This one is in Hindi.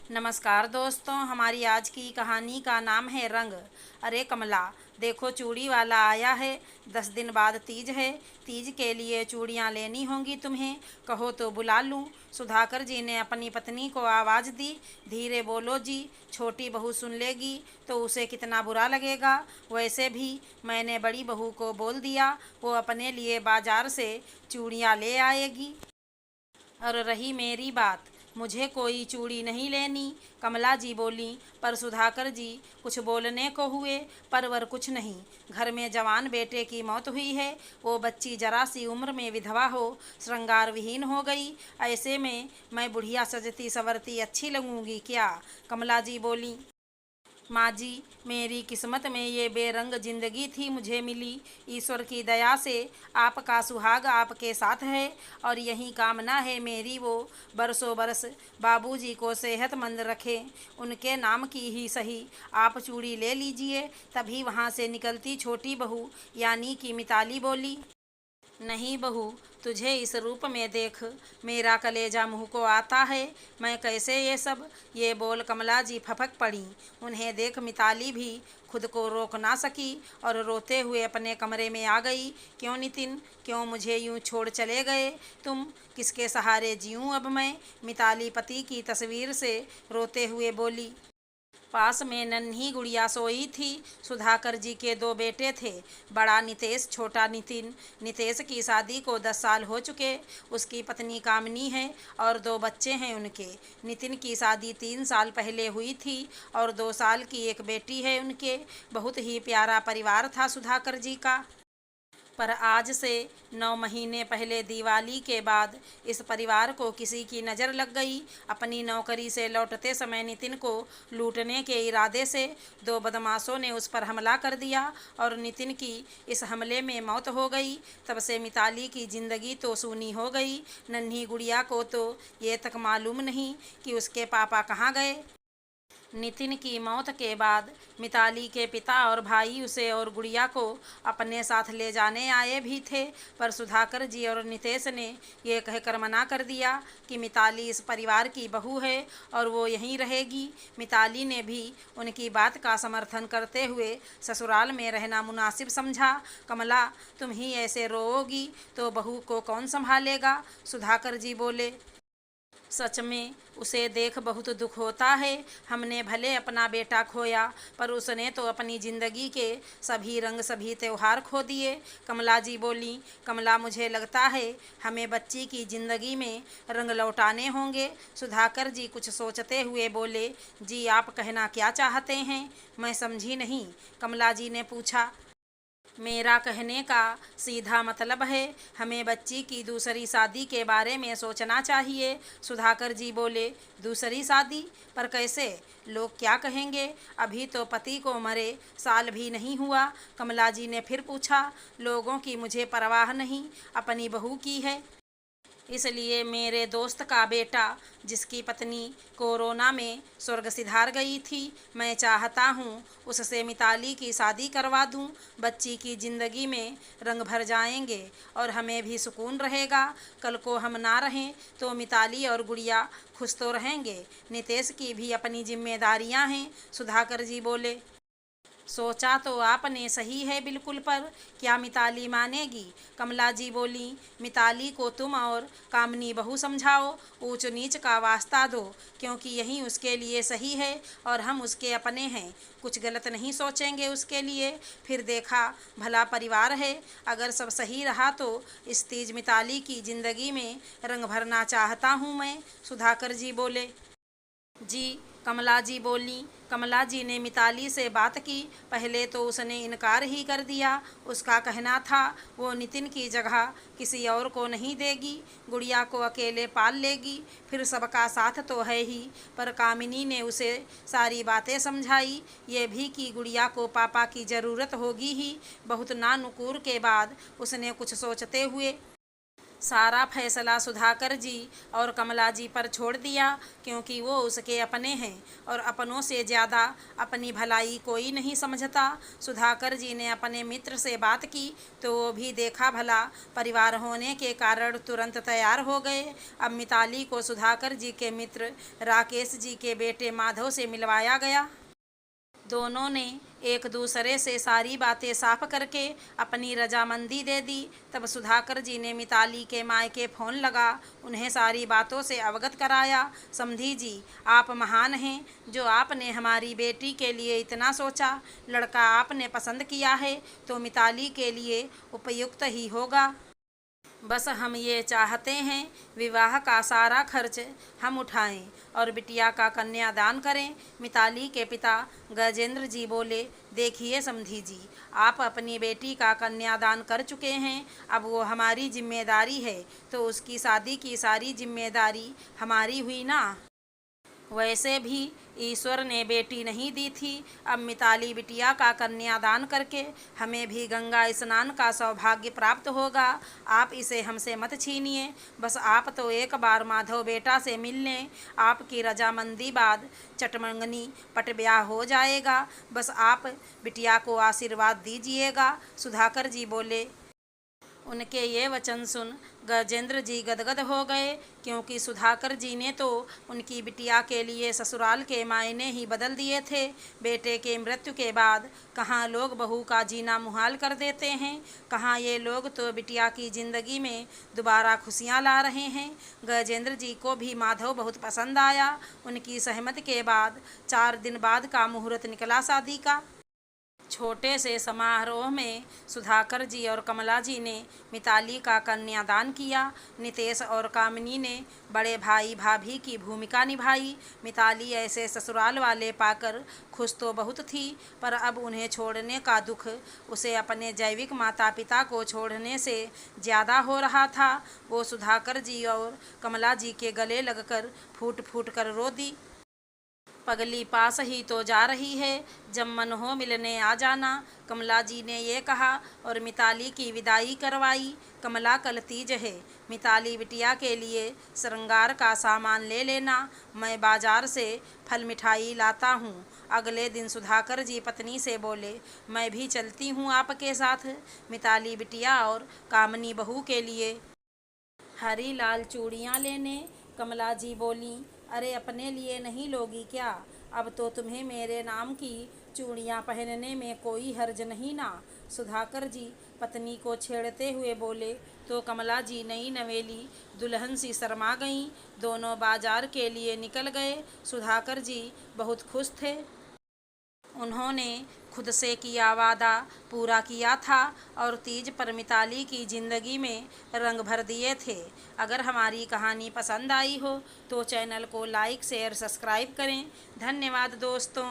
नमस्कार दोस्तों, हमारी आज की कहानी का नाम है रंग। अरे कमला, देखो चूड़ी वाला आया है। 10 दिन बाद तीज है। तीज के लिए चूड़ियाँ लेनी होंगी तुम्हें, कहो तो बुला लूँ। सुधाकर जी ने अपनी पत्नी को आवाज़ दी। धीरे बोलो जी, छोटी बहू सुन लेगी तो उसे कितना बुरा लगेगा। वैसे भी मैंने बड़ी बहू को बोल दिया, वो अपने लिए बाजार से चूड़ियाँ ले आएगी। और रही मेरी बात, मुझे कोई चूड़ी नहीं लेनी, कमला जी बोली। पर सुधाकर जी कुछ बोलने को हुए, पर कुछ नहीं। घर में जवान बेटे की मौत हुई है। वो बच्ची जरा सी उम्र में विधवा हो, श्रृंगार विहीन हो गई। ऐसे में मैं बुढ़िया सजती सवरती अच्छी लगूंगी क्या? कमला जी बोली। माँ जी, मेरी किस्मत में ये बेरंग जिंदगी थी मुझे मिली। ईश्वर की दया से आपका सुहाग आपके साथ है, और यही कामना है मेरी वो बरसों बरस बाबूजी को सेहतमंद रखें। उनके नाम की ही सही आप चूड़ी ले लीजिए। तभी वहाँ से निकलती छोटी बहू यानी कि मिताली बोली। नहीं बहू, तुझे इस रूप में देख मेरा कलेजा मुँह को आता है। मैं कैसे ये सब? ये बोल कमला जी फपक पड़ी। उन्हें देख मिताली भी खुद को रोक ना सकी और रोते हुए अपने कमरे में आ गई। क्यों नितिन, क्यों मुझे यूं छोड़ चले गए तुम? किसके सहारे जीऊँ अब मैं? मिताली पति की तस्वीर से रोते हुए बोली। पास में नन्ही गुड़िया सोई थी। सुधाकर जी के 2 बेटे थे, बड़ा नितेश, छोटा नितिन। नितेश की शादी को 10 साल हो चुके। उसकी पत्नी कामिनी है और 2 बच्चे हैं उनके। नितिन की शादी 3 साल पहले हुई थी और 2 साल की एक बेटी है उनके। बहुत ही प्यारा परिवार था सुधाकर जी का। पर आज से 9 महीने पहले दिवाली के बाद इस परिवार को किसी की नज़र लग गई। अपनी नौकरी से लौटते समय नितिन को लूटने के इरादे से 2 बदमाशों ने उस पर हमला कर दिया और नितिन की इस हमले में मौत हो गई। तब से मिताली की ज़िंदगी तो सूनी हो गई। नन्ही गुड़िया को तो ये तक मालूम नहीं कि उसके पापा कहाँ गए। नितिन की मौत के बाद मिताली के पिता और भाई उसे और गुड़िया को अपने साथ ले जाने आए भी थे, पर सुधाकर जी और नितेश ने ये कहकर मना कर दिया कि मिताली इस परिवार की बहू है और वो यहीं रहेगी। मिताली ने भी उनकी बात का समर्थन करते हुए ससुराल में रहना मुनासिब समझा। कमला, तुम ही ऐसे रोओगी तो बहू को कौन संभालेगा? सुधाकर जी बोले। सच में उसे देख बहुत दुख होता है। हमने भले अपना बेटा खोया, पर उसने तो अपनी ज़िंदगी के सभी रंग सभी त्यौहार खो दिए। कमला जी बोली। कमला, मुझे लगता है हमें बच्ची की ज़िंदगी में रंग लौटाने होंगे। सुधाकर जी कुछ सोचते हुए बोले। जी, आप कहना क्या चाहते हैं? मैं समझी नहीं, कमला जी ने पूछा। मेरा कहने का सीधा मतलब है, हमें बच्ची की दूसरी शादी के बारे में सोचना चाहिए। सुधाकर जी बोले। दूसरी शादी? पर कैसे? लोग क्या कहेंगे? अभी तो पति को मरे साल भी नहीं हुआ। कमला जी ने फिर पूछा। लोगों की मुझे परवाह नहीं, अपनी बहू की है। इसलिए मेरे दोस्त का बेटा, जिसकी पत्नी कोरोना में स्वर्ग सिधार गई थी, मैं चाहता हूँ उससे मिताली की शादी करवा दूँ। बच्ची की ज़िंदगी में रंग भर जाएंगे और हमें भी सुकून रहेगा। कल को हम ना रहें तो मिताली और गुड़िया खुश तो रहेंगे। नितेश की भी अपनी जिम्मेदारियाँ हैं, सुधाकर जी बोले। सोचा तो आपने सही है बिल्कुल, पर क्या मिताली मानेगी? कमला जी बोली। मिताली को तुम और कामनी बहू समझाओ, ऊंच नीच का वास्ता दो, क्योंकि यही उसके लिए सही है और हम उसके अपने हैं। कुछ गलत नहीं सोचेंगे उसके लिए। फिर देखा भला परिवार है। अगर सब सही रहा तो इस तीज मिताली की ज़िंदगी में रंग भरना चाहता हूँ मैं, सुधाकर जी बोले। जी, कमला जी बोली। कमला जी ने मिताली से बात की। पहले तो उसने इनकार ही कर दिया। उसका कहना था वो नितिन की जगह किसी और को नहीं देगी, गुड़िया को अकेले पाल लेगी, फिर सबका साथ तो है ही। पर कामिनी ने उसे सारी बातें समझाई, ये भी कि गुड़िया को पापा की ज़रूरत होगी ही। बहुत नानुकुर के बाद उसने कुछ सोचते हुए सारा फैसला सुधाकर जी और कमला जी पर छोड़ दिया, क्योंकि वो उसके अपने हैं और अपनों से ज़्यादा अपनी भलाई कोई नहीं समझता। सुधाकर जी ने अपने मित्र से बात की तो वो भी देखा भला परिवार होने के कारण तुरंत तैयार हो गए। अब मिताली को सुधाकर जी के मित्र राकेश जी के बेटे माधव से मिलवाया गया। दोनों ने एक दूसरे से सारी बातें साफ करके अपनी रजामंदी दे दी। तब सुधाकर जी ने मिताली के मायके फ़ोन लगा उन्हें सारी बातों से अवगत कराया। समधी जी, आप महान हैं जो आपने हमारी बेटी के लिए इतना सोचा। लड़का आपने पसंद किया है तो मिताली के लिए उपयुक्त ही होगा। बस हम ये चाहते हैं विवाह का सारा खर्च हम उठाएं और बिटिया का कन्यादान करें। मिताली के पिता गजेंद्र जी बोले, देखिए समधी जी, आप अपनी बेटी का कन्यादान कर चुके हैं, अब वो हमारी जिम्मेदारी है, तो उसकी शादी की सारी जिम्मेदारी हमारी हुई ना। वैसे भी ईश्वर ने बेटी नहीं दी थी। अब मिताली बिटिया का कन्यादान करके हमें भी गंगा स्नान का सौभाग्य प्राप्त होगा। आप इसे हमसे मत छीनिए। बस आप तो एक बार माधव बेटा से मिल लें, आपकी रजामंदी बाद चटमंगनी पट ब्याह हो जाएगा। बस आप बिटिया को आशीर्वाद दीजिएगा। सुधाकर जी बोले। उनके ये वचन सुन गजेंद्र जी गदगद हो गए, क्योंकि सुधाकर जी ने तो उनकी बिटिया के लिए ससुराल के मायने ही बदल दिए थे। बेटे के मृत्यु के बाद कहाँ लोग बहू का जीना मुहाल कर देते हैं, कहाँ ये लोग तो बिटिया की ज़िंदगी में दोबारा खुशियाँ ला रहे हैं। गजेंद्र जी को भी माधव बहुत पसंद आया। उनकी सहमति के बाद 4 दिन बाद का मुहूर्त निकला शादी का। छोटे से समारोह में सुधाकर जी और कमला जी ने मिताली का कन्यादान किया। नितेश और कामिनी ने बड़े भाई भाभी की भूमिका निभाई। मिताली ऐसे ससुराल वाले पाकर खुश तो बहुत थी, पर अब उन्हें छोड़ने का दुख उसे अपने जैविक माता पिता को छोड़ने से ज़्यादा हो रहा था। वो सुधाकर जी और कमला जी के गले लगकर फूट फूट कर रो दी। पगली पास ही तो जा रही है, जब मन हो मिलने आ जाना, कमला जी ने ये कहा और मिताली की विदाई करवाई। कमला, कल तीज है, मिताली बिटिया के लिए श्रृंगार का सामान ले लेना, मैं बाजार से फल मिठाई लाता हूँ। अगले दिन सुधाकर जी पत्नी से बोले, मैं भी चलती हूँ आपके साथ। मिताली बिटिया और कामनी बहू के लिए हरी लाल चूड़ियाँ लेने। कमला जी बोली, अरे अपने लिए नहीं लोगी क्या? अब तो तुम्हें मेरे नाम की चूड़ियाँ पहनने में कोई हर्ज नहीं ना। सुधाकर जी पत्नी को छेड़ते हुए बोले तो कमला जी नई नवेली दुल्हन सी शर्मा गईं। दोनों बाजार के लिए निकल गए। सुधाकर जी बहुत खुश थे। उन्होंने खुद से किया वादा पूरा किया था और तीज पर मिताली की ज़िंदगी में रंग भर दिए थे। अगर हमारी कहानी पसंद आई हो तो चैनल को लाइक शेयर सब्सक्राइब करें। धन्यवाद दोस्तों।